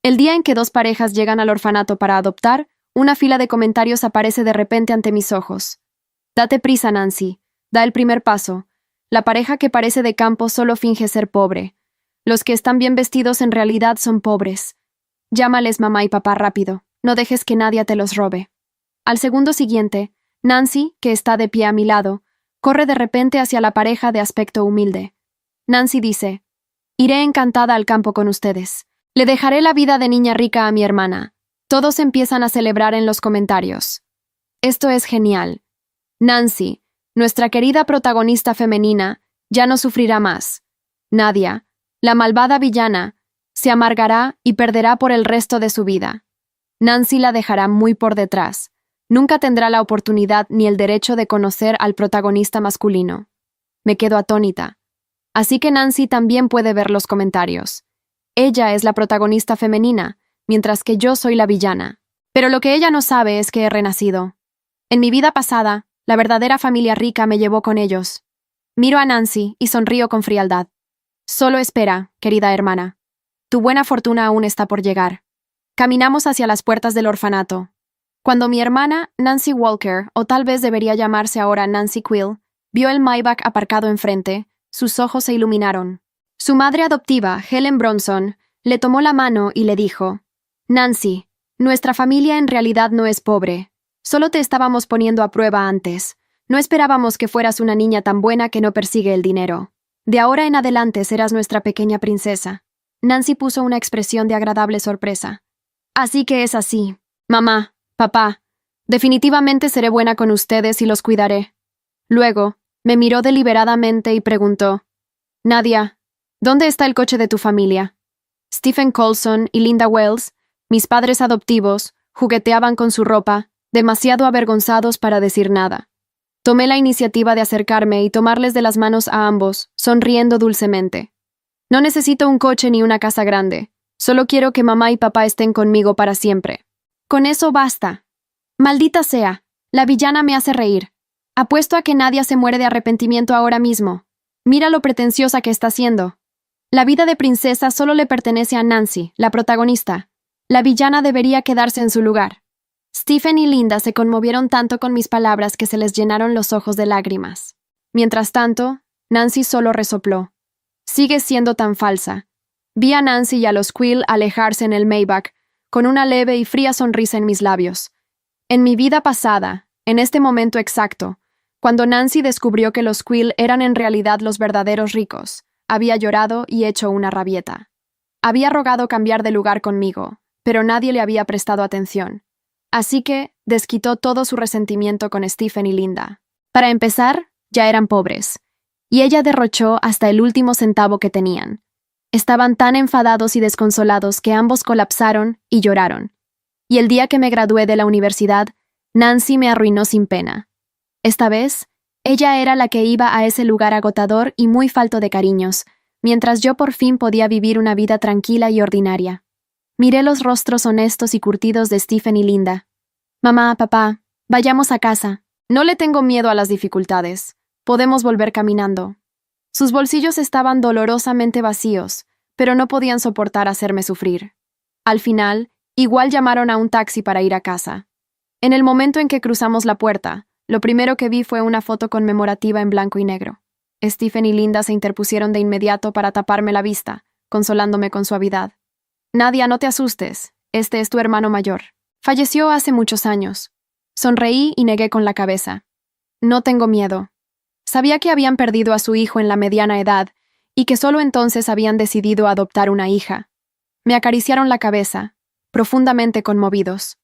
El día en que dos parejas llegan al orfanato para adoptar, una fila de comentarios aparece de repente ante mis ojos. Date prisa, Nancy. Da el primer paso. La pareja que parece de campo solo finge ser pobre. Los que están bien vestidos en realidad son pobres. Llámales mamá y papá rápido. No dejes que nadie te los robe. Al segundo siguiente, Nancy, que está de pie a mi lado, corre de repente hacia la pareja de aspecto humilde. Nancy dice: «Iré encantada al campo con ustedes. Le dejaré la vida de niña rica a mi hermana». Todos empiezan a celebrar en los comentarios. Esto es genial. Nancy, nuestra querida protagonista femenina, ya no sufrirá más. Nadia, la malvada villana, se amargará y perderá por el resto de su vida. Nancy la dejará muy por detrás. Nunca tendrá la oportunidad ni el derecho de conocer al protagonista masculino. Me quedo atónita. Así que Nancy también puede ver los comentarios. Ella es la protagonista femenina, mientras que yo soy la villana. Pero lo que ella no sabe es que he renacido. En mi vida pasada, la verdadera familia rica me llevó con ellos. Miro a Nancy y sonrío con frialdad. Solo espera, querida hermana. Tu buena fortuna aún está por llegar. Caminamos hacia las puertas del orfanato. Cuando mi hermana, Nancy Walker, o tal vez debería llamarse ahora Nancy Quill, vio el Maybach aparcado enfrente, sus ojos se iluminaron. Su madre adoptiva, Helen Bronson, le tomó la mano y le dijo: «Nancy, nuestra familia en realidad no es pobre. Solo te estábamos poniendo a prueba antes. No esperábamos que fueras una niña tan buena que no persigue el dinero. De ahora en adelante serás nuestra pequeña princesa». Nancy puso una expresión de agradable sorpresa. «Así que es así. Mamá, papá, definitivamente seré buena con ustedes y los cuidaré». Luego, me miró deliberadamente y preguntó: «Nadia, ¿dónde está el coche de tu familia?» Stephen Coulson y Linda Wells, mis padres adoptivos, jugueteaban con su ropa, demasiado avergonzados para decir nada. Tomé la iniciativa de acercarme y tomarles de las manos a ambos, sonriendo dulcemente. «No necesito un coche ni una casa grande. Solo quiero que mamá y papá estén conmigo para siempre. Con eso basta. Maldita sea, la villana me hace reír. Apuesto a que Nadia se muere de arrepentimiento ahora mismo. Mira lo pretenciosa que está siendo. La vida de princesa solo le pertenece a Nancy, la protagonista. La villana debería quedarse en su lugar». Stephen y Linda se conmovieron tanto con mis palabras que se les llenaron los ojos de lágrimas. Mientras tanto, Nancy solo resopló. «Sigues siendo tan falsa». Vi a Nancy y a los Quill alejarse en el Maybach, con una leve y fría sonrisa en mis labios. En mi vida pasada, en este momento exacto, cuando Nancy descubrió que los Quill eran en realidad los verdaderos ricos, había llorado y hecho una rabieta. Había rogado cambiar de lugar conmigo, pero nadie le había prestado atención. Así que desquitó todo su resentimiento con Stephen y Linda. Para empezar, ya eran pobres, y ella derrochó hasta el último centavo que tenían. Estaban tan enfadados y desconsolados que ambos colapsaron y lloraron. Y el día que me gradué de la universidad, Nancy me arruinó sin pena. Esta vez, ella era la que iba a ese lugar agotador y muy falto de cariños, mientras yo por fin podía vivir una vida tranquila y ordinaria. Miré los rostros honestos y curtidos de Stephen y Linda. «Mamá, papá, vayamos a casa. No le tengo miedo a las dificultades. Podemos volver caminando». Sus bolsillos estaban dolorosamente vacíos, pero no podían soportar hacerme sufrir. Al final, igual llamaron a un taxi para ir a casa. En el momento en que cruzamos la puerta, lo primero que vi fue una foto conmemorativa en blanco y negro. Stephen y Linda se interpusieron de inmediato para taparme la vista, consolándome con suavidad. «Nadia, no te asustes. Este es tu hermano mayor. Falleció hace muchos años». Sonreí y negué con la cabeza. «No tengo miedo». Sabía que habían perdido a su hijo en la mediana edad y que solo entonces habían decidido adoptar una hija. Me acariciaron la cabeza, profundamente conmovidos.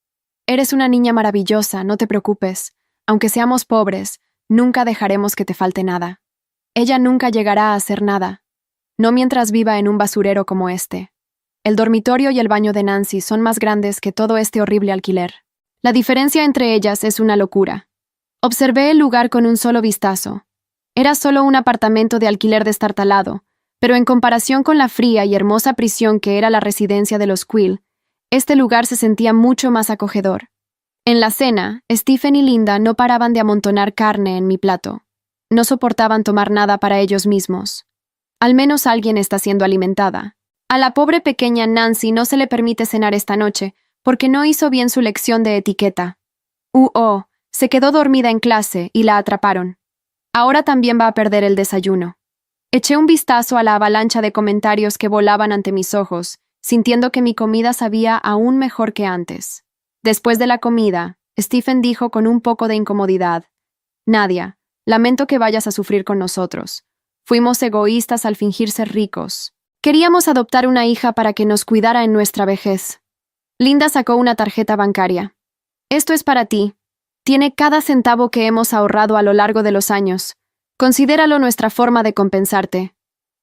«Eres una niña maravillosa, no te preocupes. Aunque seamos pobres, nunca dejaremos que te falte nada. Ella nunca llegará a hacer nada. No mientras viva en un basurero como este. El dormitorio y el baño de Nancy son más grandes que todo este horrible alquiler. La diferencia entre ellas es una locura». Observé el lugar con un solo vistazo. Era solo un apartamento de alquiler destartalado, pero en comparación con la fría y hermosa prisión que era la residencia de los Quill, este lugar se sentía mucho más acogedor. En la cena, Stephen y Linda no paraban de amontonar carne en mi plato. No soportaban tomar nada para ellos mismos. Al menos alguien está siendo alimentada. A la pobre pequeña Nancy no se le permite cenar esta noche, porque no hizo bien su lección de etiqueta. Se quedó dormida en clase y la atraparon. Ahora también va a perder el desayuno. Eché un vistazo a la avalancha de comentarios que volaban ante mis ojos, sintiendo que mi comida sabía aún mejor que antes. Después de la comida, Stephen dijo con un poco de incomodidad: Nadia, lamento que vayas a sufrir con nosotros. Fuimos egoístas al fingir ser ricos. Queríamos adoptar una hija para que nos cuidara en nuestra vejez. Linda sacó una tarjeta bancaria. Esto es para ti. Tiene cada centavo que hemos ahorrado a lo largo de los años. Considéralo nuestra forma de compensarte.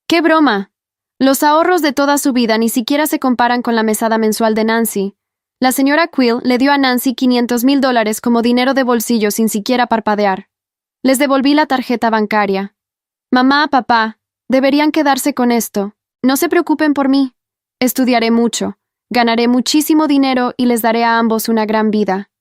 ¡Qué broma! Los ahorros de toda su vida ni siquiera se comparan con la mesada mensual de Nancy. La señora Quill le dio a Nancy $500,000 como dinero de bolsillo sin siquiera parpadear. Les devolví la tarjeta bancaria. Mamá, papá, deberían quedarse con esto. No se preocupen por mí. Estudiaré mucho, ganaré muchísimo dinero y les daré a ambos una gran vida.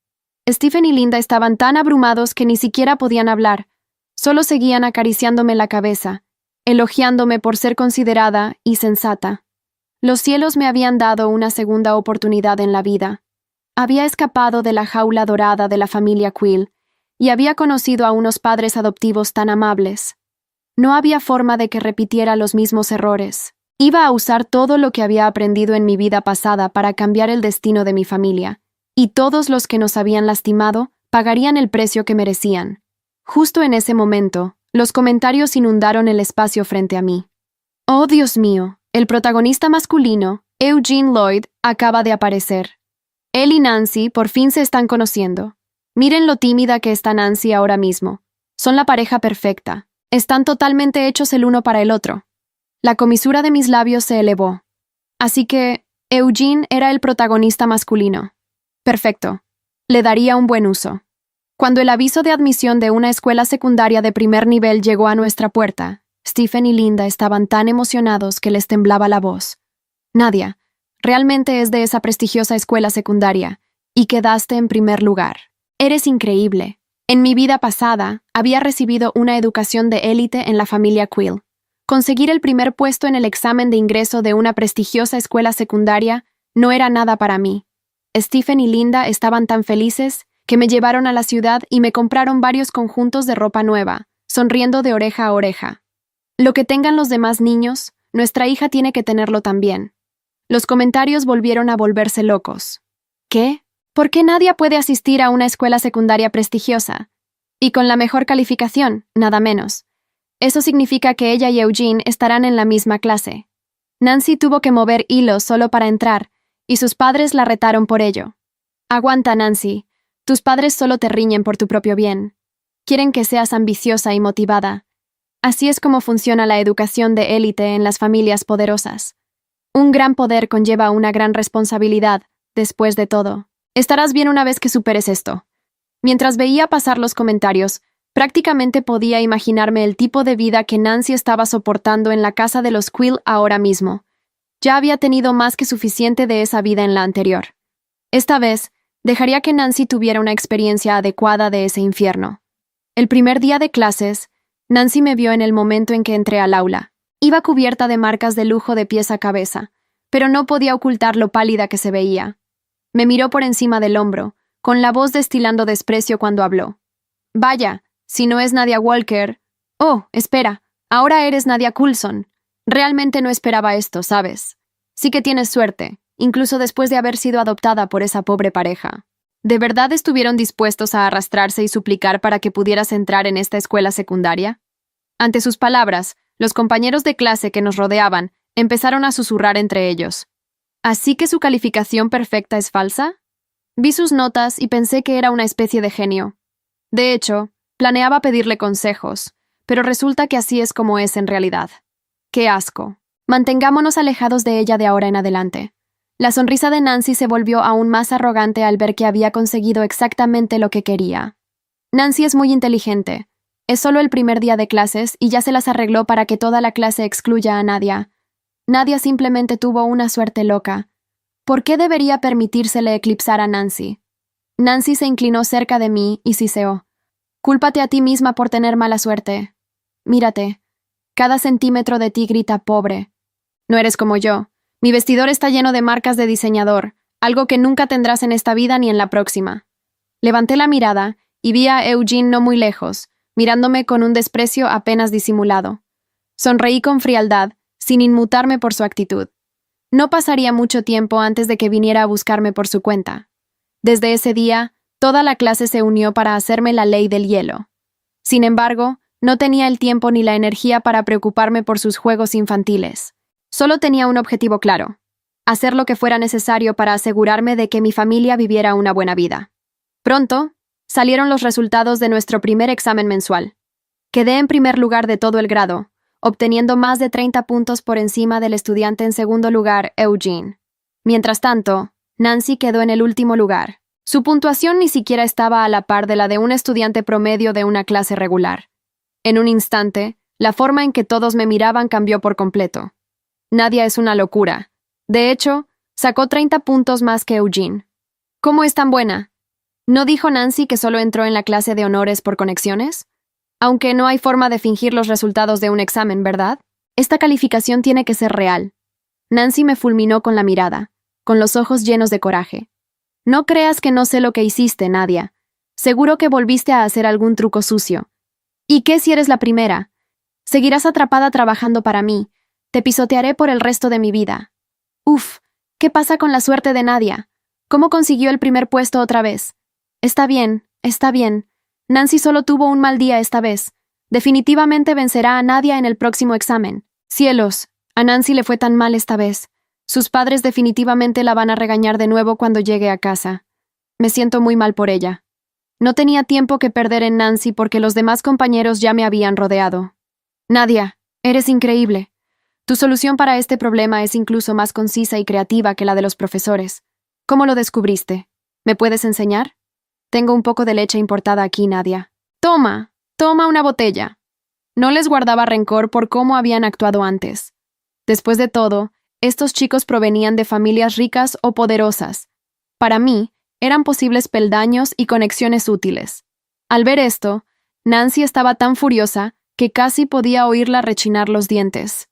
Stephen y Linda estaban tan abrumados que ni siquiera podían hablar. Solo seguían acariciándome la cabeza, elogiándome por ser considerada y sensata. Los cielos me habían dado una segunda oportunidad en la vida. Había escapado de la jaula dorada de la familia Quill y había conocido a unos padres adoptivos tan amables. No había forma de que repitiera los mismos errores. Iba a usar todo lo que había aprendido en mi vida pasada para cambiar el destino de mi familia, y todos los que nos habían lastimado pagarían el precio que merecían. Justo en ese momento, los comentarios inundaron el espacio frente a mí. ¡Oh, Dios mío! El protagonista masculino, Eugene Lloyd, acaba de aparecer. Él y Nancy por fin se están conociendo. Miren lo tímida que está Nancy ahora mismo. Son la pareja perfecta. Están totalmente hechos el uno para el otro. La comisura de mis labios se elevó. Así que, Eugene era el protagonista masculino. Perfecto. Le daría un buen uso. Cuando el aviso de admisión de una escuela secundaria de primer nivel llegó a nuestra puerta, Stephen y Linda estaban tan emocionados que les temblaba la voz. Nadia, realmente es de esa prestigiosa escuela secundaria, y quedaste en primer lugar. Eres increíble. En mi vida pasada, había recibido una educación de élite en la familia Quill. Conseguir el primer puesto en el examen de ingreso de una prestigiosa escuela secundaria no era nada para mí. Stephen y Linda estaban tan felices que me llevaron a la ciudad y me compraron varios conjuntos de ropa nueva, sonriendo de oreja a oreja. Lo que tengan los demás niños, nuestra hija tiene que tenerlo también. Los comentarios volvieron a volverse locos. ¿Qué? ¿Por qué Nadia puede asistir a una escuela secundaria prestigiosa? Y con la mejor calificación, nada menos. Eso significa que ella y Eugene estarán en la misma clase. Nancy tuvo que mover hilos solo para entrar, y sus padres la retaron por ello. Aguanta, Nancy. Tus padres solo te riñen por tu propio bien. Quieren que seas ambiciosa y motivada. Así es como funciona la educación de élite en las familias poderosas. Un gran poder conlleva una gran responsabilidad, después de todo. Estarás bien una vez que superes esto. Mientras veía pasar los comentarios, prácticamente podía imaginarme el tipo de vida que Nancy estaba soportando en la casa de los Quill ahora mismo. Ya había tenido más que suficiente de esa vida en la anterior. Esta vez, dejaría que Nancy tuviera una experiencia adecuada de ese infierno. El primer día de clases, Nancy me vio en el momento en que entré al aula. Iba cubierta de marcas de lujo de pies a cabeza, pero no podía ocultar lo pálida que se veía. Me miró por encima del hombro, con la voz destilando desprecio cuando habló. Vaya, si no es Nadia Walker... Oh, espera, ahora eres Nadia Coulson. Realmente no esperaba esto, ¿sabes? Sí que tienes suerte, incluso después de haber sido adoptada por esa pobre pareja. ¿De verdad estuvieron dispuestos a arrastrarse y suplicar para que pudieras entrar en esta escuela secundaria? Ante sus palabras, los compañeros de clase que nos rodeaban empezaron a susurrar entre ellos. ¿Así que su calificación perfecta es falsa? Vi sus notas y pensé que era una especie de genio. De hecho, planeaba pedirle consejos, pero resulta que así es como es en realidad. ¡Qué asco! Mantengámonos alejados de ella de ahora en adelante. La sonrisa de Nancy se volvió aún más arrogante al ver que había conseguido exactamente lo que quería. Nancy es muy inteligente. Es solo el primer día de clases y ya se las arregló para que toda la clase excluya a Nadia. Nadia simplemente tuvo una suerte loca. ¿Por qué debería permitírsele eclipsar a Nancy? Nancy se inclinó cerca de mí y siseó. Cúlpate a ti misma por tener mala suerte. Mírate. Cada centímetro de ti grita pobre. No eres como yo. Mi vestidor está lleno de marcas de diseñador, algo que nunca tendrás en esta vida ni en la próxima. Levanté la mirada y vi a Eugene no muy lejos, mirándome con un desprecio apenas disimulado. Sonreí con frialdad, sin inmutarme por su actitud. No pasaría mucho tiempo antes de que viniera a buscarme por su cuenta. Desde ese día, toda la clase se unió para hacerme la ley del hielo. Sin embargo, no tenía el tiempo ni la energía para preocuparme por sus juegos infantiles. Solo tenía un objetivo claro: hacer lo que fuera necesario para asegurarme de que mi familia viviera una buena vida. Pronto, salieron los resultados de nuestro primer examen mensual. Quedé en primer lugar de todo el grado, obteniendo más de 30 puntos por encima del estudiante en segundo lugar, Eugene. Mientras tanto, Nancy quedó en el último lugar. Su puntuación ni siquiera estaba a la par de la de un estudiante promedio de una clase regular. En un instante, la forma en que todos me miraban cambió por completo. Nadia es una locura. De hecho, sacó 30 puntos más que Eugene. ¿Cómo es tan buena? ¿No dijo Nancy que solo entró en la clase de honores por conexiones? Aunque no hay forma de fingir los resultados de un examen, ¿verdad? Esta calificación tiene que ser real. Nancy me fulminó con la mirada, con los ojos llenos de coraje. No creas que no sé lo que hiciste, Nadia. Seguro que volviste a hacer algún truco sucio. ¿Y qué si eres la primera? Seguirás atrapada trabajando para mí. Te pisotearé por el resto de mi vida. Uf, ¿qué pasa con la suerte de Nadia? ¿Cómo consiguió el primer puesto otra vez? Está bien, está bien. Nancy solo tuvo un mal día esta vez. Definitivamente vencerá a Nadia en el próximo examen. Cielos, a Nancy le fue tan mal esta vez. Sus padres definitivamente la van a regañar de nuevo cuando llegue a casa. Me siento muy mal por ella. No tenía tiempo que perder en Nancy porque los demás compañeros ya me habían rodeado. Nadia, eres increíble. Tu solución para este problema es incluso más concisa y creativa que la de los profesores. ¿Cómo lo descubriste? ¿Me puedes enseñar? Tengo un poco de leche importada aquí, Nadia. Toma una botella. No les guardaba rencor por cómo habían actuado antes. Después de todo, estos chicos provenían de familias ricas o poderosas. Para mí, eran posibles peldaños y conexiones útiles. Al ver esto, Nancy estaba tan furiosa que casi podía oírla rechinar los dientes.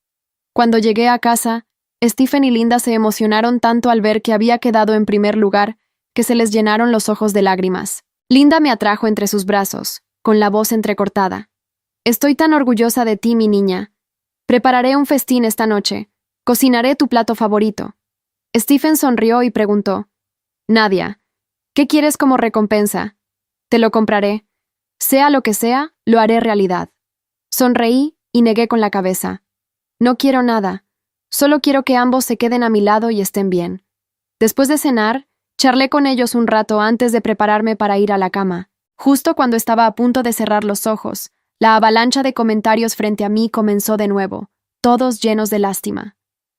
Cuando llegué a casa, Stephen y Linda se emocionaron tanto al ver que había quedado en primer lugar que se les llenaron los ojos de lágrimas. Linda me atrajo entre sus brazos, con la voz entrecortada. Estoy tan orgullosa de ti, mi niña. Prepararé un festín esta noche. Cocinaré tu plato favorito. Stephen sonrió y preguntó: Nadia, ¿qué quieres como recompensa? Te lo compraré. Sea lo que sea, lo haré realidad. Sonreí y negué con la cabeza. No quiero nada. Solo quiero que ambos se queden a mi lado y estén bien. Después de cenar, charlé con ellos un rato antes de prepararme para ir a la cama. Justo cuando estaba a punto de cerrar los ojos, la avalancha de comentarios frente a mí comenzó de nuevo, todos llenos de lástima.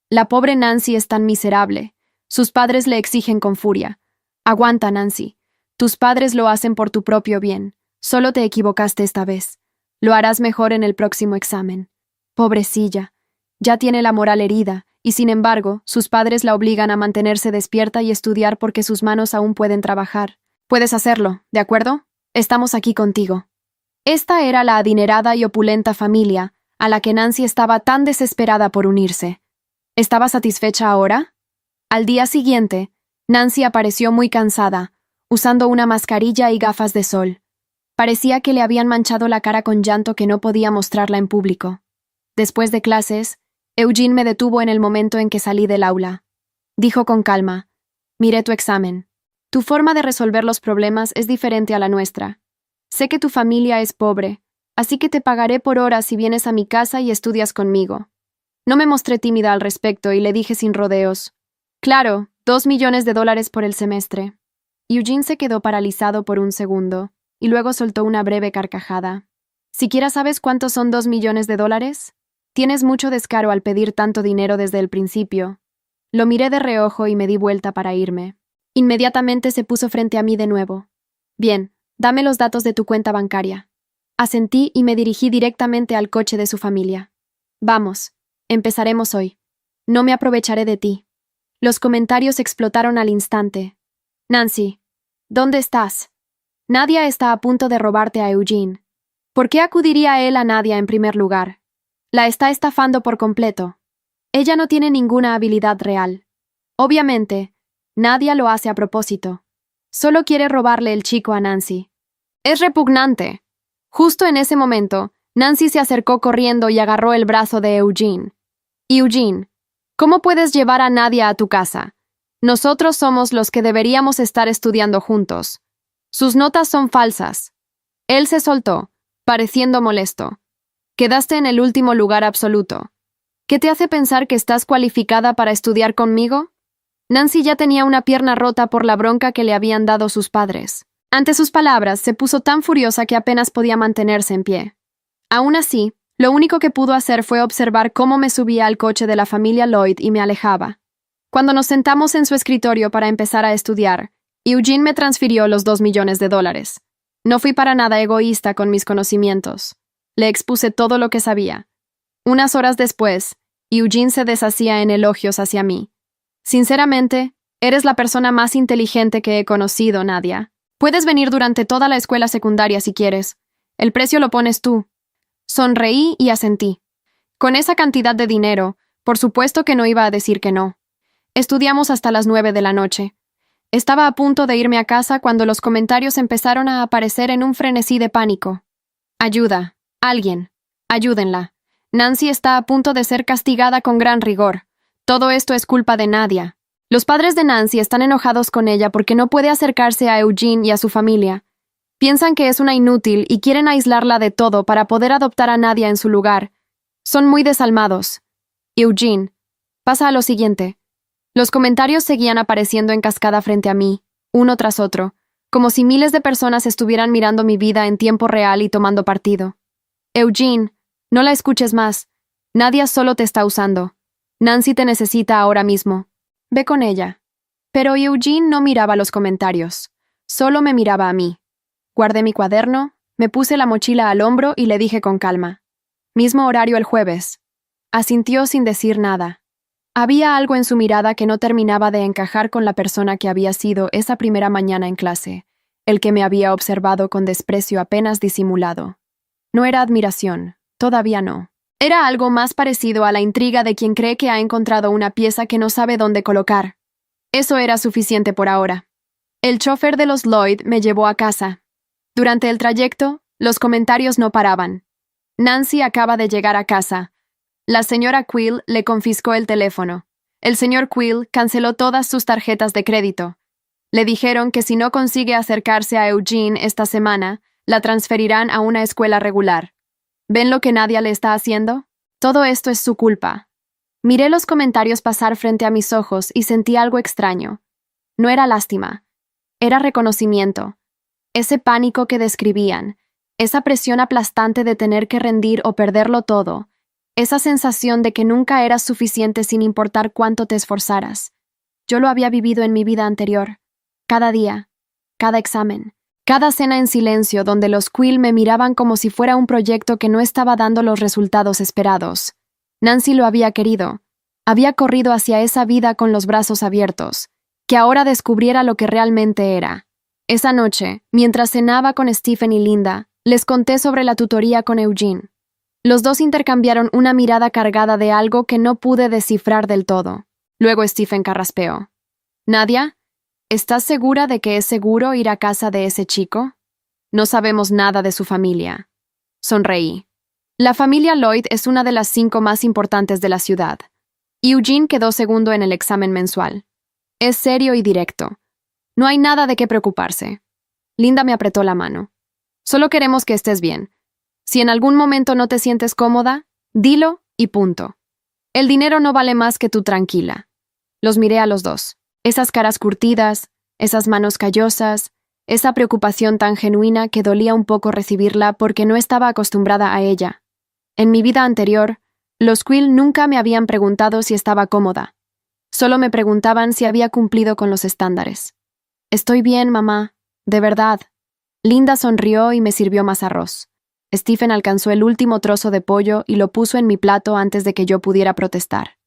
La pobre Nancy es tan miserable. Sus padres le exigen con furia. Aguanta, Nancy. Tus padres lo hacen por tu propio bien. Solo te equivocaste esta vez. Lo harás mejor en el próximo examen. Pobrecilla. Ya tiene la moral herida, y sin embargo, sus padres la obligan a mantenerse despierta y estudiar porque sus manos aún pueden trabajar. Puedes hacerlo, ¿de acuerdo? Estamos aquí contigo. Esta era la adinerada y opulenta familia a la que Nancy estaba tan desesperada por unirse. ¿Estaba satisfecha ahora? Al día siguiente, Nancy apareció muy cansada, usando una mascarilla y gafas de sol. Parecía que le habían manchado la cara con llanto que no podía mostrarla en público. Después de clases, Eugene me detuvo en el momento en que salí del aula. Dijo con calma: miré tu examen. Tu forma de resolver los problemas es diferente a la nuestra. Sé que tu familia es pobre, así que te pagaré por horas si vienes a mi casa y estudias conmigo. No me mostré tímida al respecto y le dije sin rodeos: claro, $2 millones por el semestre. Eugene se quedó paralizado por un segundo, y luego soltó una breve carcajada. ¿Siquiera sabes cuántos son $2 millones? Tienes mucho descaro al pedir tanto dinero desde el principio. Lo miré de reojo y me di vuelta para irme. Inmediatamente se puso frente a mí de nuevo. Bien, dame los datos de tu cuenta bancaria. Asentí y me dirigí directamente al coche de su familia. Vamos, empezaremos hoy. No me aprovecharé de ti. Los comentarios explotaron al instante. Nancy, ¿dónde estás? Nadia está a punto de robarte a Eugene. ¿Por qué acudiría él a Nadia en primer lugar? La está estafando por completo. Ella no tiene ninguna habilidad real. Obviamente, Nadia lo hace a propósito. Solo quiere robarle el chico a Nancy. Es repugnante. Justo en ese momento, Nancy se acercó corriendo y agarró el brazo de Eugene. Eugene, ¿cómo puedes llevar a Nadia a tu casa? Nosotros somos los que deberíamos estar estudiando juntos. Sus notas son falsas. Él se soltó, pareciendo molesto. Quedaste en el último lugar absoluto. ¿Qué te hace pensar que estás cualificada para estudiar conmigo? Nancy ya tenía una pierna rota por la bronca que le habían dado sus padres. Ante sus palabras, se puso tan furiosa que apenas podía mantenerse en pie. Aún así, lo único que pudo hacer fue observar cómo me subía al coche de la familia Lloyd y me alejaba. Cuando nos sentamos en su escritorio para empezar a estudiar, Eugene me transfirió los $2 millones. No fui para nada egoísta con mis conocimientos. Le expuse todo lo que sabía. Unas horas después, Eugene se deshacía en elogios hacia mí. Sinceramente, eres la persona más inteligente que he conocido, Nadia. Puedes venir durante toda la escuela secundaria si quieres. El precio lo pones tú. Sonreí y asentí. Con esa cantidad de dinero, por supuesto que no iba a decir que no. Estudiamos hasta las 9 de la noche. Estaba a punto de irme a casa cuando los comentarios empezaron a aparecer en un frenesí de pánico. Ayuda. Alguien. Ayúdenla. Nancy está a punto de ser castigada con gran rigor. Todo esto es culpa de Nadia. Los padres de Nancy están enojados con ella porque no puede acercarse a Eugene y a su familia. Piensan que es una inútil y quieren aislarla de todo para poder adoptar a Nadia en su lugar. Son muy desalmados. Eugene, pasa a lo siguiente. Los comentarios seguían apareciendo en cascada frente a mí, uno tras otro, como si miles de personas estuvieran mirando mi vida en tiempo real y tomando partido. Eugene, no la escuches más. Nadia solo te está usando. Nancy te necesita ahora mismo. Ve con ella. Pero Eugene no miraba los comentarios. Solo me miraba a mí. Guardé mi cuaderno, me puse la mochila al hombro y le dije con calma. Mismo horario el jueves. Asintió sin decir nada. Había algo en su mirada que no terminaba de encajar con la persona que había sido esa primera mañana en clase, el que me había observado con desprecio apenas disimulado. No era admiración, todavía no. Era algo más parecido a la intriga de quien cree que ha encontrado una pieza que no sabe dónde colocar. Eso era suficiente por ahora. El chofer de los Lloyd me llevó a casa. Durante el trayecto, los comentarios no paraban. Nancy acaba de llegar a casa. La señora Quill le confiscó el teléfono. El señor Quill canceló todas sus tarjetas de crédito. Le dijeron que si no consigue acercarse a Eugene esta semana, la transferirán a una escuela regular. ¿Ven lo que Nadia le está haciendo? Todo esto es su culpa. Miré los comentarios pasar frente a mis ojos y sentí algo extraño. No era lástima. Era reconocimiento. Ese pánico que describían, esa presión aplastante de tener que rendir o perderlo todo, esa sensación de que nunca eras suficiente sin importar cuánto te esforzaras. Yo lo había vivido en mi vida anterior. Cada día, cada examen, cada cena en silencio donde los Quill me miraban como si fuera un proyecto que no estaba dando los resultados esperados. Nancy lo había querido. Había corrido hacia esa vida con los brazos abiertos. Que ahora descubriera lo que realmente era. Esa noche, mientras cenaba con Stephen y Linda, les conté sobre la tutoría con Eugene. Los dos intercambiaron una mirada cargada de algo que no pude descifrar del todo. Luego Stephen carraspeó. «Nadia, ¿estás segura de que es seguro ir a casa de ese chico? No sabemos nada de su familia». Sonreí. La familia Lloyd es una de las 5 más importantes de la ciudad. Eugene quedó segundo en el examen mensual. Es serio y directo. No hay nada de qué preocuparse. Linda me apretó la mano. Solo queremos que estés bien. Si en algún momento no te sientes cómoda, dilo y punto. El dinero no vale más que tú tranquila. Los miré a los dos. Esas caras curtidas, esas manos callosas, esa preocupación tan genuina que dolía un poco recibirla porque no estaba acostumbrada a ella. En mi vida anterior, los Quill nunca me habían preguntado si estaba cómoda. Solo me preguntaban si había cumplido con los estándares. «Estoy bien, mamá. De verdad». Linda sonrió y me sirvió más arroz. Stephen alcanzó el último trozo de pollo y lo puso en mi plato antes de que yo pudiera protestar.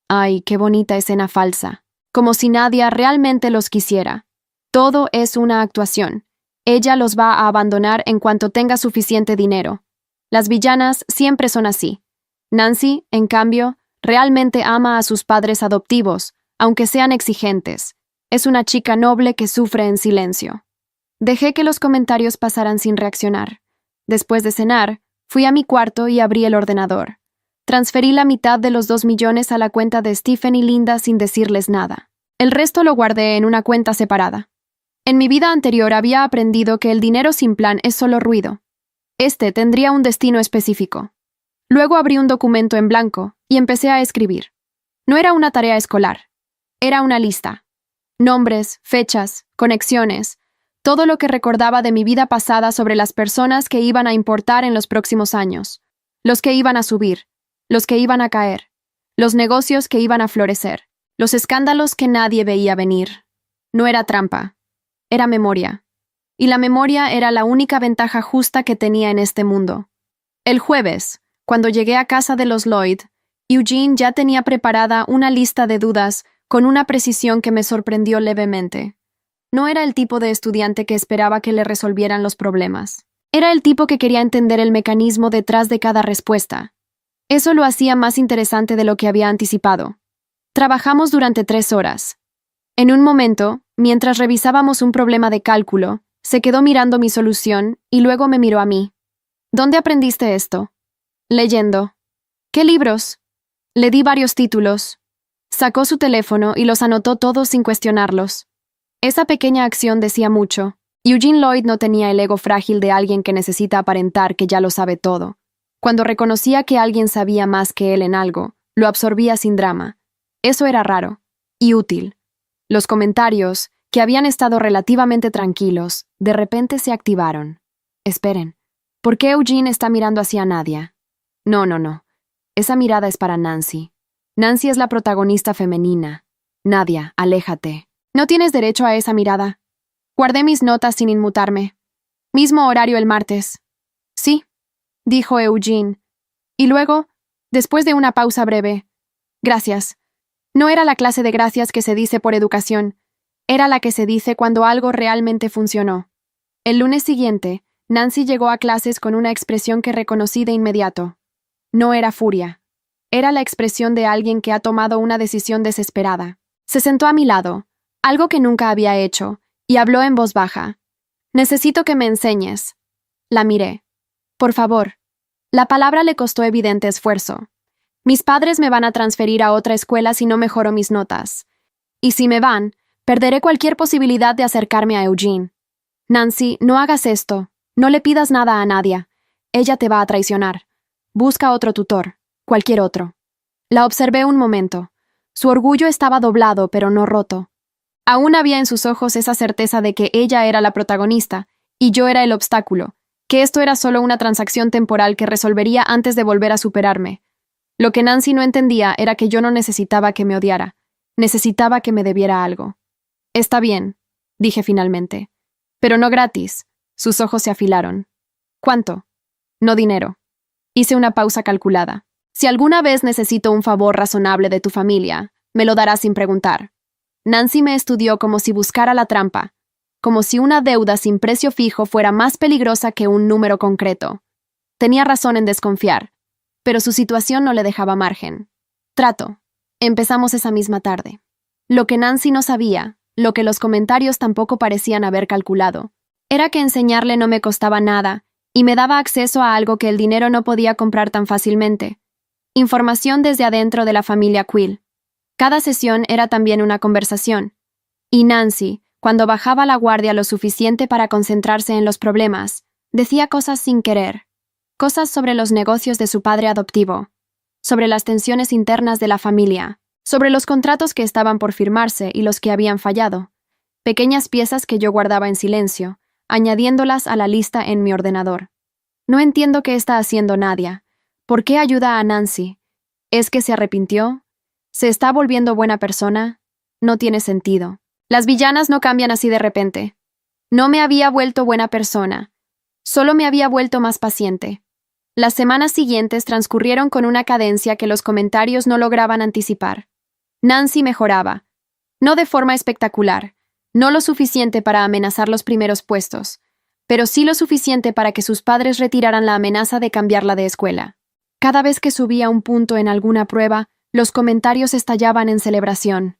Ay, qué bonita escena falsa. Como si Nadia realmente los quisiera. Todo es una actuación. Ella los va a abandonar en cuanto tenga suficiente dinero. Las villanas siempre son así. Nancy, en cambio, Realmente ama a sus padres adoptivos, aunque sean exigentes. Es una chica noble que sufre en silencio. Dejé que los comentarios pasaran sin reaccionar. Después de cenar, fui a mi cuarto y abrí el ordenador. Transferí la mitad de los 2 millones a la cuenta de Stephen y Linda sin decirles nada. El resto lo guardé en una cuenta separada. En mi vida anterior había aprendido que el dinero sin plan es solo ruido. Este tendría un destino específico. Luego abrí un documento en blanco y empecé a escribir. No era una tarea escolar. Era una lista. Nombres, fechas, conexiones, todo lo que recordaba de mi vida pasada sobre las personas que iban a importar en los próximos años, los que iban a subir, los que iban a caer, los negocios que iban a florecer, los escándalos que nadie veía venir. No era trampa, era memoria. Y la memoria era la única ventaja justa que tenía en este mundo. El jueves, cuando llegué a casa de los Lloyd, Eugene ya tenía preparada una lista de dudas con una precisión que me sorprendió levemente. No era el tipo de estudiante que esperaba que le resolvieran los problemas. Era el tipo que quería entender el mecanismo detrás de cada respuesta. Eso lo hacía más interesante de lo que había anticipado. Trabajamos durante 3 horas. En un momento, mientras revisábamos un problema de cálculo, se quedó mirando mi solución y luego me miró a mí. ¿Dónde aprendiste esto? Leyendo. ¿Qué libros? Le di varios títulos. Sacó su teléfono y los anotó todos sin cuestionarlos. Esa pequeña acción decía mucho. Eugene Lloyd no tenía el ego frágil de alguien que necesita aparentar que ya lo sabe todo. Cuando reconocía que alguien sabía más que él en algo, lo absorbía sin drama. Eso era raro y útil. Los comentarios, que habían estado relativamente tranquilos, de repente se activaron. Esperen, ¿por qué Eugene está mirando hacia Nadia? No. Esa mirada es para Nancy. Nancy es la protagonista femenina. Nadia, aléjate. No tienes derecho a esa mirada. Guardé mis notas sin inmutarme. Mismo horario el martes. Sí, dijo Eugene. Y luego, después de una pausa breve, gracias. No era la clase de gracias que se dice por educación. Era la que se dice cuando algo realmente funcionó. El lunes siguiente, Nancy llegó a clases con una expresión que reconocí de inmediato. No era furia. Era la expresión de alguien que ha tomado una decisión desesperada. Se sentó a mi lado, algo que nunca había hecho, y habló en voz baja. Necesito que me enseñes. La miré. Por favor. La palabra le costó evidente esfuerzo. Mis padres me van a transferir a otra escuela si no mejoro mis notas. Y si me van, perderé cualquier posibilidad de acercarme a Eugene. Nancy, no hagas esto. No le pidas nada a Nadia. Ella te va a traicionar. Busca otro tutor. Cualquier otro. La observé un momento. Su orgullo estaba doblado, pero no roto. Aún había en sus ojos esa certeza de que ella era la protagonista, y yo era el obstáculo, que esto era solo una transacción temporal que resolvería antes de volver a superarme. Lo que Nancy no entendía era que yo no necesitaba que me odiara. Necesitaba que me debiera algo. Está bien, dije finalmente. Pero no gratis. Sus ojos se afilaron. ¿Cuánto? No dinero. Hice una pausa calculada. Si alguna vez necesito un favor razonable de tu familia, me lo darás sin preguntar. Nancy me estudió como si buscara la trampa, como si una deuda sin precio fijo fuera más peligrosa que un número concreto. Tenía razón en desconfiar, pero su situación no le dejaba margen. Trato. Empezamos esa misma tarde. Lo que Nancy no sabía, lo que los comentarios tampoco parecían haber calculado, era que enseñarle no me costaba nada y me daba acceso a algo que el dinero no podía comprar tan fácilmente. Información desde adentro de la familia Quill. Cada sesión era también una conversación. Y Nancy, cuando bajaba la guardia lo suficiente para concentrarse en los problemas, decía cosas sin querer. Cosas sobre los negocios de su padre adoptivo, sobre las tensiones internas de la familia, sobre los contratos que estaban por firmarse y los que habían fallado. Pequeñas piezas que yo guardaba en silencio, añadiéndolas a la lista en mi ordenador. No entiendo qué está haciendo Nadia. ¿Por qué ayuda a Nancy? ¿Es que se arrepintió? ¿Se está volviendo buena persona? No tiene sentido. Las villanas no cambian así de repente. No me había vuelto buena persona. Solo me había vuelto más paciente. Las semanas siguientes transcurrieron con una cadencia que los comentarios no lograban anticipar. Nancy mejoraba. No de forma espectacular. No lo suficiente para amenazar los primeros puestos, pero sí lo suficiente para que sus padres retiraran la amenaza de cambiarla de escuela. Cada vez que subía un punto en alguna prueba, Los comentarios estallaban en celebración.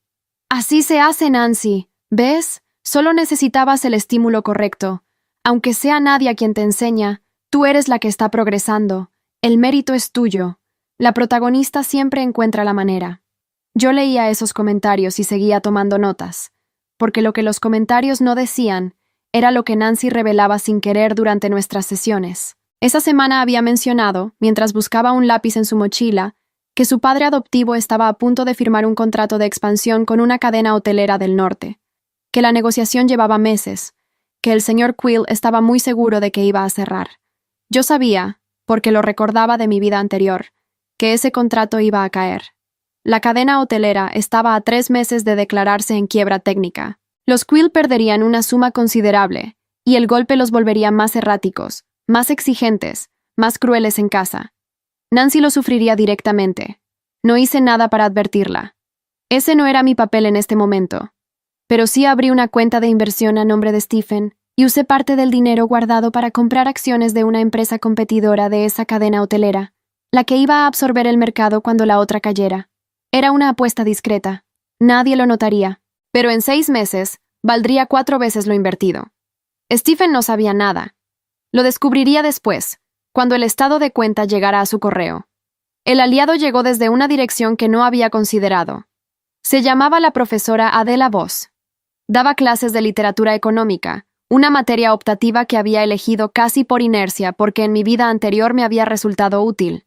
Así se hace, Nancy. ¿Ves? Solo necesitabas el estímulo correcto. Aunque sea Nadia quien te enseña, tú eres la que está progresando. El mérito es tuyo. La protagonista siempre encuentra la manera. Yo leía esos comentarios y seguía tomando notas, porque lo que los comentarios no decían era lo que Nancy revelaba sin querer durante nuestras sesiones. Esa semana había mencionado, mientras buscaba un lápiz en su mochila, que su padre adoptivo estaba a punto de firmar un contrato de expansión con una cadena hotelera del norte, que la negociación llevaba meses, que el señor Quill estaba muy seguro de que iba a cerrar. Yo sabía, porque lo recordaba de mi vida anterior, que ese contrato iba a caer. La cadena hotelera estaba a 3 meses de declararse en quiebra técnica. Los Quill perderían una suma considerable, y el golpe los volvería más erráticos, más exigentes, más crueles en casa. Nancy lo sufriría directamente. No hice nada para advertirla. Ese no era mi papel en este momento. Pero sí abrí una cuenta de inversión a nombre de Stephen y usé parte del dinero guardado para comprar acciones de una empresa competidora de esa cadena hotelera, la que iba a absorber el mercado cuando la otra cayera. Era una apuesta discreta. Nadie lo notaría. Pero en 6 meses, valdría 4 veces lo invertido. Stephen no sabía nada. Lo descubriría después, cuando el estado de cuenta llegara a su correo. El aliado llegó desde una dirección que no había considerado. Se llamaba la profesora Adela Voss. Daba clases de literatura económica, una materia optativa que había elegido casi por inercia porque en mi vida anterior me había resultado útil.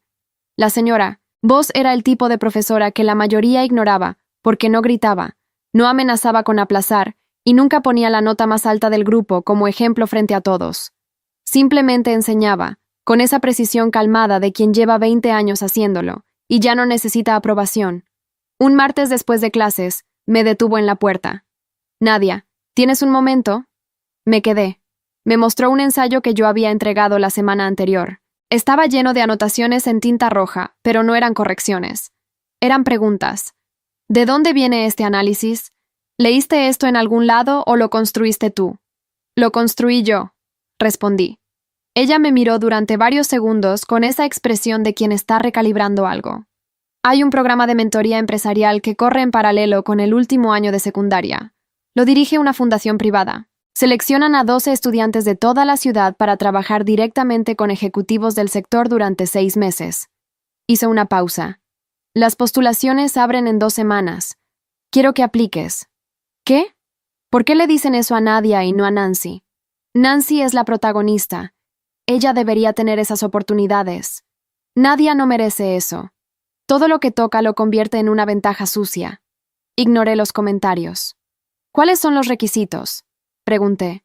La señora Voss era el tipo de profesora que la mayoría ignoraba porque no gritaba, no amenazaba con aplazar y nunca ponía la nota más alta del grupo como ejemplo frente a todos. Simplemente enseñaba, con esa precisión calmada de quien lleva 20 años haciéndolo, y ya no necesita aprobación. Un martes después de clases, me detuvo en la puerta. Nadia, ¿tienes un momento? Me quedé. Me mostró un ensayo que yo había entregado la semana anterior. Estaba lleno de anotaciones en tinta roja, pero no eran correcciones. Eran preguntas. ¿De dónde viene este análisis? ¿Leíste esto en algún lado o lo construiste tú? Lo construí yo, respondí. Ella me miró durante varios segundos con esa expresión de quien está recalibrando algo. Hay un programa de mentoría empresarial que corre en paralelo con el último año de secundaria. Lo dirige una fundación privada. Seleccionan a 12 estudiantes de toda la ciudad para trabajar directamente con ejecutivos del sector durante 6 meses. Hice una pausa. Las postulaciones abren en 2 semanas. Quiero que apliques. ¿Qué? ¿Por qué le dicen eso a Nadia y no a Nancy? Nancy es la protagonista. Ella debería tener esas oportunidades. Nadia no merece eso. Todo lo que toca lo convierte en una ventaja sucia. Ignoré los comentarios. ¿Cuáles son los requisitos?, pregunté.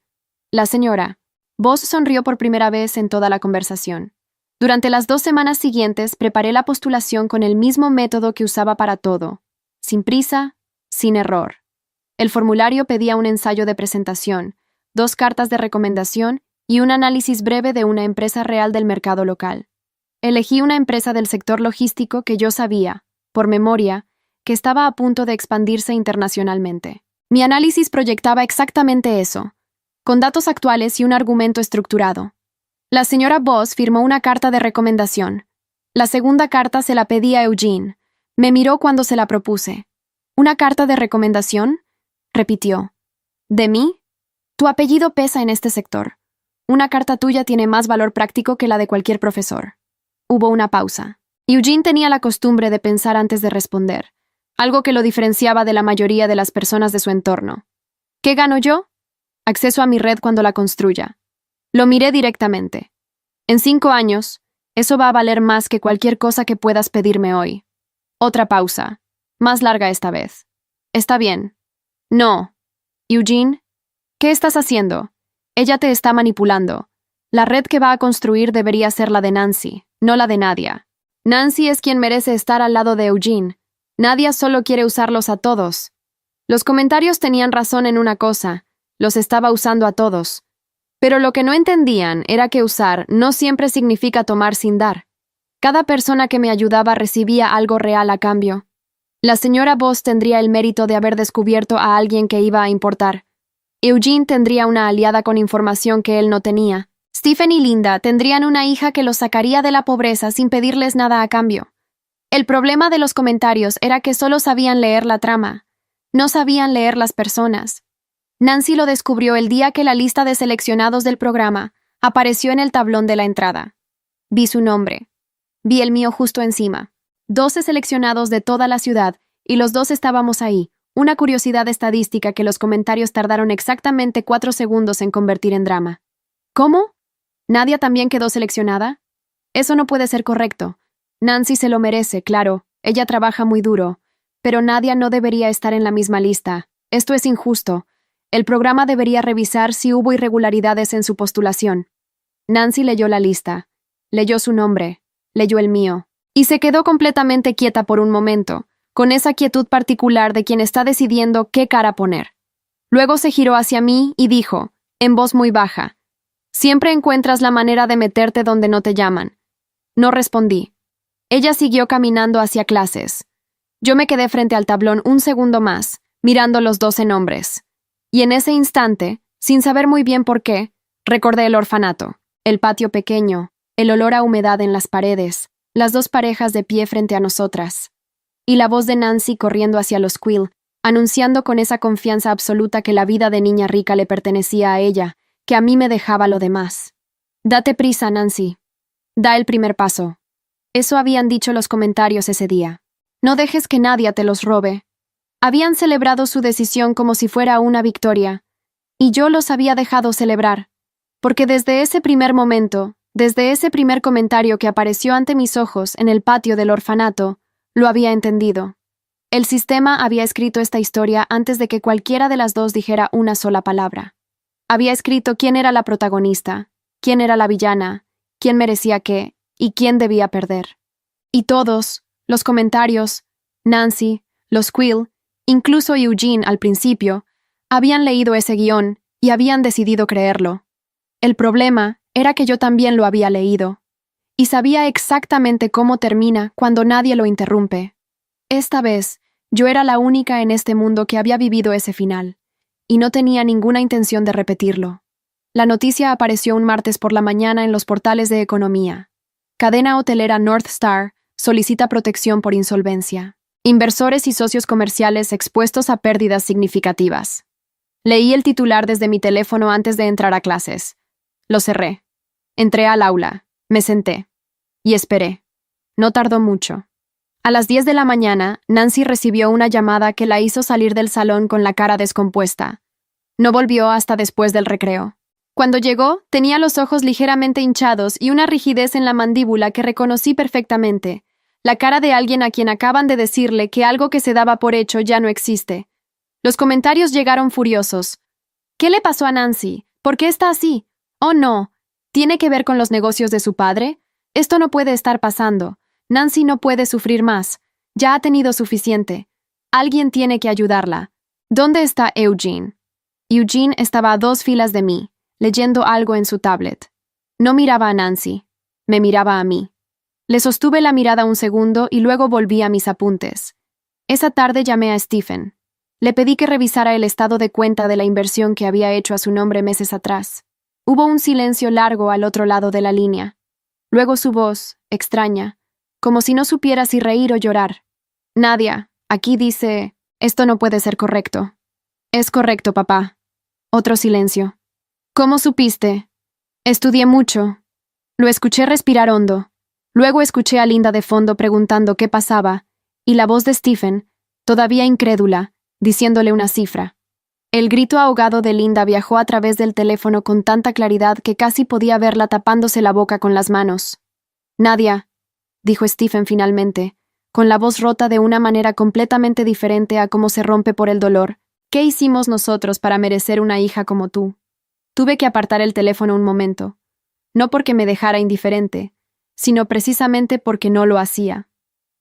La señora Voss sonrió por primera vez en toda la conversación. Durante las 2 semanas siguientes preparé la postulación con el mismo método que usaba para todo. Sin prisa, sin error. El formulario pedía un ensayo de presentación, 2 cartas de recomendación y un análisis breve de una empresa real del mercado local. Elegí una empresa del sector logístico que yo sabía, por memoria, que estaba a punto de expandirse internacionalmente. Mi análisis proyectaba exactamente eso, con datos actuales y un argumento estructurado. La señora Voss firmó una carta de recomendación. La segunda carta se la pedí a Eugene. Me miró cuando se la propuse. ¿Una carta de recomendación?, repitió. ¿De mí? Tu apellido pesa en este sector. Una carta tuya tiene más valor práctico que la de cualquier profesor. Hubo una pausa. Eugene tenía la costumbre de pensar antes de responder, algo que lo diferenciaba de la mayoría de las personas de su entorno. ¿Qué gano yo? Acceso a mi red cuando la construya. Lo miré directamente. En 5 años, eso va a valer más que cualquier cosa que puedas pedirme hoy. Otra pausa, más larga esta vez. Está bien. No. Eugene, ¿qué estás haciendo? Ella te está manipulando. La red que va a construir debería ser la de Nancy, no la de Nadia. Nancy es quien merece estar al lado de Eugene. Nadia solo quiere usarlos a todos. Los comentarios tenían razón en una cosa, los estaba usando a todos. Pero lo que no entendían era que usar no siempre significa tomar sin dar. Cada persona que me ayudaba recibía algo real a cambio. La señora Voss tendría el mérito de haber descubierto a alguien que iba a importar. Eugene tendría una aliada con información que él no tenía. Stephen y Linda tendrían una hija que los sacaría de la pobreza sin pedirles nada a cambio. El problema de los comentarios era que solo sabían leer la trama, no sabían leer las personas. Nancy lo descubrió el día que la lista de seleccionados del programa apareció en el tablón de la entrada. Vi su nombre. Vi el mío justo encima. 12 seleccionados de toda la ciudad, y los dos estábamos ahí. Una curiosidad estadística que los comentarios tardaron exactamente 4 segundos en convertir en drama. ¿Cómo? ¿Nadia también quedó seleccionada? Eso no puede ser correcto. Nancy se lo merece, claro. Ella trabaja muy duro. Pero Nadia no debería estar en la misma lista. Esto es injusto. El programa debería revisar si hubo irregularidades en su postulación. Nancy leyó la lista. Leyó su nombre. Leyó el mío. Y se quedó completamente quieta por un momento, con esa quietud particular de quien está decidiendo qué cara poner. Luego se giró hacia mí y dijo, en voz muy baja, «Siempre encuentras la manera de meterte donde no te llaman». No respondí. Ella siguió caminando hacia clases. Yo me quedé frente al tablón un segundo más, mirando los 12 nombres. Y en ese instante, sin saber muy bien por qué, recordé el orfanato, el patio pequeño, el olor a humedad en las paredes, las 2 parejas de pie frente a nosotras. Y la voz de Nancy corriendo hacia los Quill, anunciando con esa confianza absoluta que la vida de niña rica le pertenecía a ella, que a mí me dejaba lo demás. «Date prisa, Nancy. Da el primer paso». Eso habían dicho los comentarios ese día. No dejes que nadie te los robe. Habían celebrado su decisión como si fuera una victoria, y yo los había dejado celebrar, porque desde ese primer momento, desde ese primer comentario que apareció ante mis ojos en el patio del orfanato, lo había entendido. El sistema había escrito esta historia antes de que cualquiera de las dos dijera una sola palabra. Había escrito quién era la protagonista, quién era la villana, quién merecía qué y quién debía perder. Y todos, los comentarios, Nancy, los Quill, incluso Eugene al principio, habían leído ese guión y habían decidido creerlo. El problema era que yo también lo había leído, y sabía exactamente cómo termina cuando nadie lo interrumpe. Esta vez, yo era la única en este mundo que había vivido ese final, y no tenía ninguna intención de repetirlo. La noticia apareció un martes por la mañana en los portales de economía. Cadena hotelera North Star solicita protección por insolvencia. Inversores y socios comerciales expuestos a pérdidas significativas. Leí el titular desde mi teléfono antes de entrar a clases. Lo cerré. Entré al aula, me senté. Y esperé. No tardó mucho. A las 10 de la mañana, Nancy recibió una llamada que la hizo salir del salón con la cara descompuesta. No volvió hasta después del recreo. Cuando llegó, tenía los ojos ligeramente hinchados y una rigidez en la mandíbula que reconocí perfectamente. La cara de alguien a quien acaban de decirle que algo que se daba por hecho ya no existe. Los comentarios llegaron furiosos. ¿Qué le pasó a Nancy? ¿Por qué está así? Oh, no. ¿Tiene que ver con los negocios de su padre? Esto no puede estar pasando. Nancy no puede sufrir más. Ya ha tenido suficiente. Alguien tiene que ayudarla. ¿Dónde está Eugene? Eugene estaba a 2 filas de mí, leyendo algo en su tablet. No miraba a Nancy. Me miraba a mí. Le sostuve la mirada un segundo y luego volví a mis apuntes. Esa tarde llamé a Stephen. Le pedí que revisara el estado de cuenta de la inversión que había hecho a su nombre meses atrás. Hubo un silencio largo al otro lado de la línea. Luego su voz, extraña, como si no supiera si reír o llorar. «Nadia, aquí dice, esto no puede ser correcto». «Es correcto, papá». Otro silencio. «¿Cómo supiste?» «Estudié mucho». Lo escuché respirar hondo. Luego escuché a Linda de fondo preguntando qué pasaba, y la voz de Stephen, todavía incrédula, diciéndole una cifra. El grito ahogado de Linda viajó a través del teléfono con tanta claridad que casi podía verla tapándose la boca con las manos. «Nadia», dijo Stephen finalmente, con la voz rota de una manera completamente diferente a cómo se rompe por el dolor. «¿Qué hicimos nosotros para merecer una hija como tú?» Tuve que apartar el teléfono un momento. No porque me dejara indiferente, sino precisamente porque no lo hacía.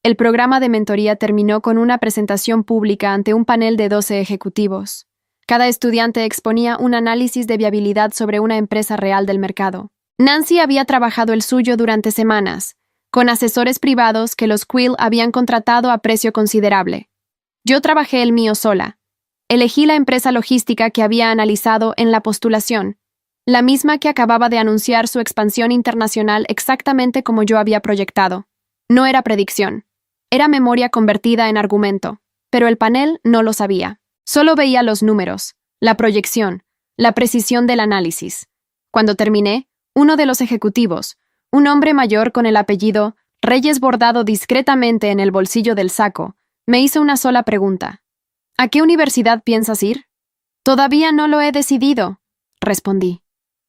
El programa de mentoría terminó con una presentación pública ante un panel de 12 ejecutivos. Cada estudiante exponía un análisis de viabilidad sobre una empresa real del mercado. Nancy había trabajado el suyo durante semanas, con asesores privados que los Quill habían contratado a precio considerable. Yo trabajé el mío sola. Elegí la empresa logística que había analizado en la postulación, la misma que acababa de anunciar su expansión internacional exactamente como yo había proyectado. No era predicción. Era memoria convertida en argumento, pero el panel no lo sabía. Solo veía los números, la proyección, la precisión del análisis. Cuando terminé, uno de los ejecutivos, un hombre mayor con el apellido Reyes bordado discretamente en el bolsillo del saco, me hizo una sola pregunta. ¿A qué universidad piensas ir? Todavía no lo he decidido, respondí.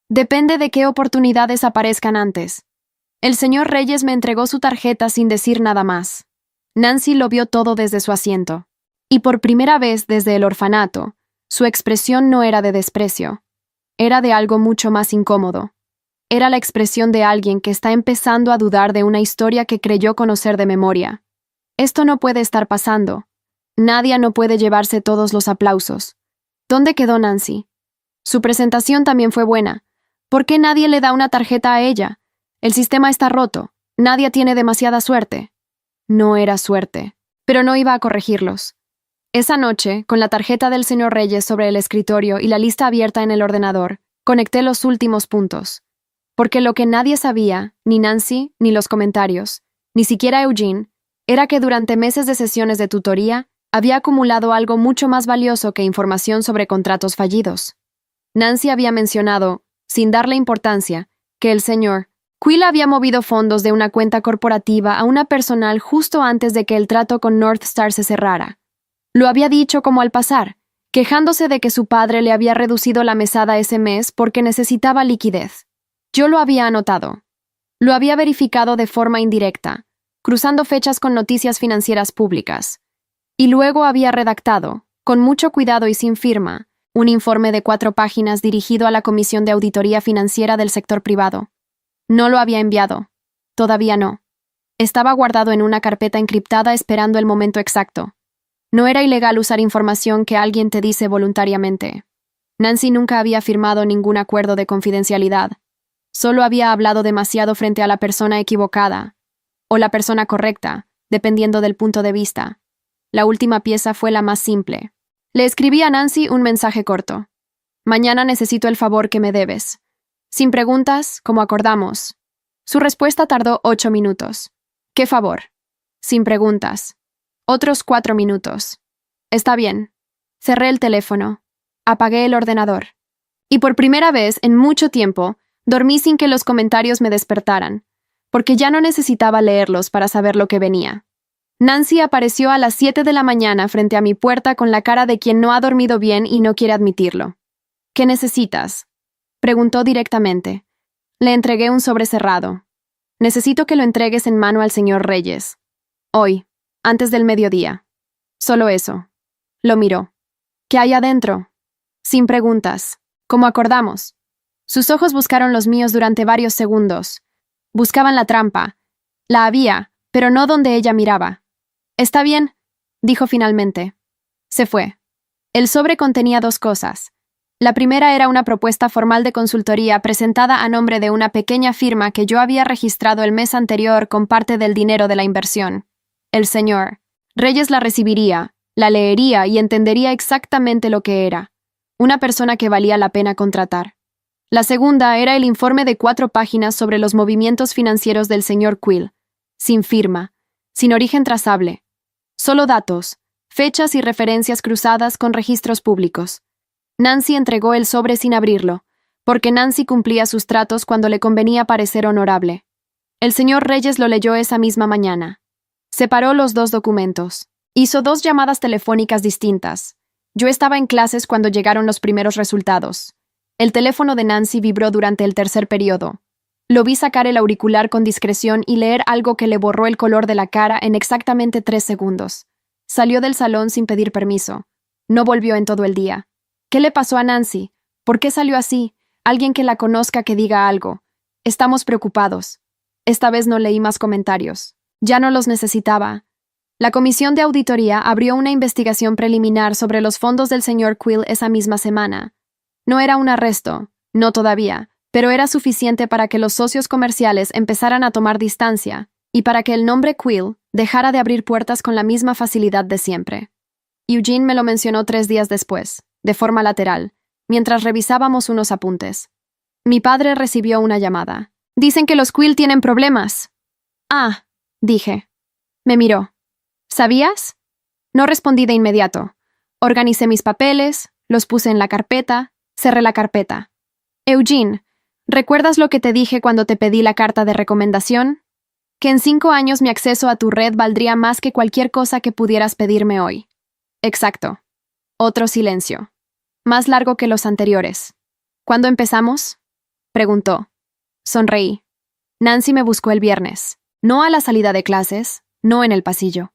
Depende de qué oportunidades aparezcan antes. El señor Reyes me entregó su tarjeta sin decir nada más. Nancy lo vio todo desde su asiento. Y por primera vez desde el orfanato, su expresión no era de desprecio. Era de algo mucho más incómodo. Era la expresión de alguien que está empezando a dudar de una historia que creyó conocer de memoria. Esto no puede estar pasando. Nadia no puede llevarse todos los aplausos. ¿Dónde quedó Nancy? Su presentación también fue buena. ¿Por qué nadie le da una tarjeta a ella? El sistema está roto. Nadia tiene demasiada suerte. No era suerte, pero no iba a corregirlos. Esa noche, con la tarjeta del señor Reyes sobre el escritorio y la lista abierta en el ordenador, conecté los últimos puntos. Porque lo que nadie sabía, ni Nancy, ni los comentarios, ni siquiera Eugene, era que durante meses de sesiones de tutoría había acumulado algo mucho más valioso que información sobre contratos fallidos. Nancy había mencionado, sin darle importancia, que el señor Quill había movido fondos de una cuenta corporativa a una personal justo antes de que el trato con North Star se cerrara. Lo había dicho como al pasar, quejándose de que su padre le había reducido la mesada ese mes porque necesitaba liquidez. Yo lo había anotado. Lo había verificado de forma indirecta, cruzando fechas con noticias financieras públicas. Y luego había redactado, con mucho cuidado y sin firma, un informe de 4 páginas dirigido a la Comisión de Auditoría Financiera del sector privado. No lo había enviado. Todavía no. Estaba guardado en una carpeta encriptada esperando el momento exacto. No era ilegal usar información que alguien te dice voluntariamente. Nancy nunca había firmado ningún acuerdo de confidencialidad. Solo había hablado demasiado frente a la persona equivocada, o la persona correcta, dependiendo del punto de vista. La última pieza fue la más simple. Le escribí a Nancy un mensaje corto. Mañana necesito el favor que me debes. Sin preguntas, como acordamos. Su respuesta tardó 8 minutos. ¿Qué favor? Sin preguntas. Otros 4 minutos. Está bien. Cerré el teléfono. Apagué el ordenador. Y por primera vez en mucho tiempo, dormí sin que los comentarios me despertaran, porque ya no necesitaba leerlos para saber lo que venía. Nancy apareció a las 7 de la mañana frente a mi puerta con la cara de quien no ha dormido bien y no quiere admitirlo. ¿Qué necesitas?, preguntó directamente. Le entregué un sobre cerrado. Necesito que lo entregues en mano al señor Reyes. Hoy, antes del mediodía. Solo eso. Lo miró. ¿Qué hay adentro? Sin preguntas. Como acordamos. Sus ojos buscaron los míos durante varios segundos. Buscaban la trampa. La había, pero no donde ella miraba. Está bien, dijo finalmente. Se fue. El sobre contenía 2 cosas. La primera era una propuesta formal de consultoría presentada a nombre de una pequeña firma que yo había registrado el mes anterior con parte del dinero de la inversión. El señor Reyes la recibiría, la leería y entendería exactamente lo que era. Una persona que valía la pena contratar. La segunda era el informe de 4 páginas sobre los movimientos financieros del señor Quill, sin firma, sin origen trazable. Solo datos, fechas y referencias cruzadas con registros públicos. Nancy entregó el sobre sin abrirlo, porque Nancy cumplía sus tratos cuando le convenía parecer honorable. El señor Reyes lo leyó esa misma mañana. Separó los 2 documentos. Hizo 2 llamadas telefónicas distintas. Yo estaba en clases cuando llegaron los primeros resultados. El teléfono de Nancy vibró durante el 3er periodo. Lo vi sacar el auricular con discreción y leer algo que le borró el color de la cara en exactamente 3 segundos. Salió del salón sin pedir permiso. No volvió en todo el día. ¿Qué le pasó a Nancy? ¿Por qué salió así? Alguien que la conozca que diga algo. Estamos preocupados. Esta vez no leí más comentarios. Ya no los necesitaba. La Comisión de Auditoría abrió una investigación preliminar sobre los fondos del señor Quill esa misma semana. No era un arresto, no todavía, pero era suficiente para que los socios comerciales empezaran a tomar distancia y para que el nombre Quill dejara de abrir puertas con la misma facilidad de siempre. Eugene me lo mencionó 3 días después, de forma lateral, mientras revisábamos unos apuntes. Mi padre recibió una llamada. Dicen que los Quill tienen problemas. Ah, dije. Me miró. ¿Sabías? No respondí de inmediato. Organicé mis papeles, los puse en la carpeta, cerré la carpeta. Eugene, ¿recuerdas lo que te dije cuando te pedí la carta de recomendación? Que en 5 años mi acceso a tu red valdría más que cualquier cosa que pudieras pedirme hoy. Exacto. Otro silencio. Más largo que los anteriores. ¿Cuándo empezamos? Preguntó. Sonreí. Nancy me buscó el viernes. No a la salida de clases, no en el pasillo.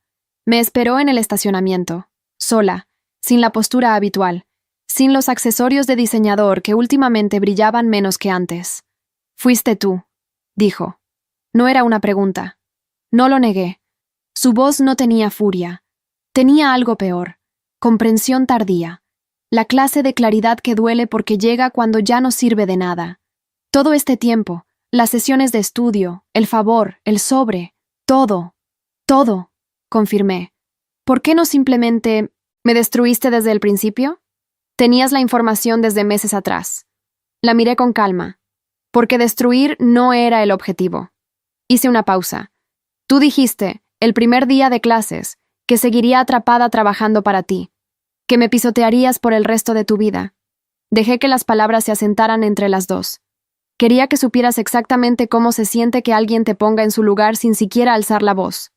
Me esperó en el estacionamiento, sola, sin la postura habitual, sin los accesorios de diseñador que últimamente brillaban menos que antes. Fuiste tú, dijo. No era una pregunta. No lo negué. Su voz no tenía furia. Tenía algo peor. Comprensión tardía. La clase de claridad que duele porque llega cuando ya no sirve de nada. Todo este tiempo, las sesiones de estudio, el favor, el sobre, todo, confirmé. ¿Por qué no simplemente me destruiste desde el principio? Tenías la información desde meses atrás. La miré con calma, porque destruir no era el objetivo. Hice una pausa. Tú dijiste, el primer día de clases, que seguiría atrapada trabajando para ti, que me pisotearías por el resto de tu vida. Dejé que las palabras se asentaran entre las dos. Quería que supieras exactamente cómo se siente que alguien te ponga en su lugar sin siquiera alzar la voz.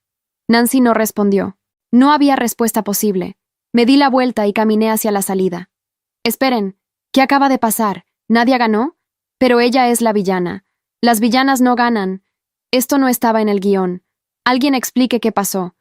Nancy no respondió. No había respuesta posible. Me di la vuelta y caminé hacia la salida. Esperen, ¿qué acaba de pasar? ¿Nadie ganó? Pero ella es la villana. Las villanas no ganan. Esto no estaba en el guión. Alguien explique qué pasó.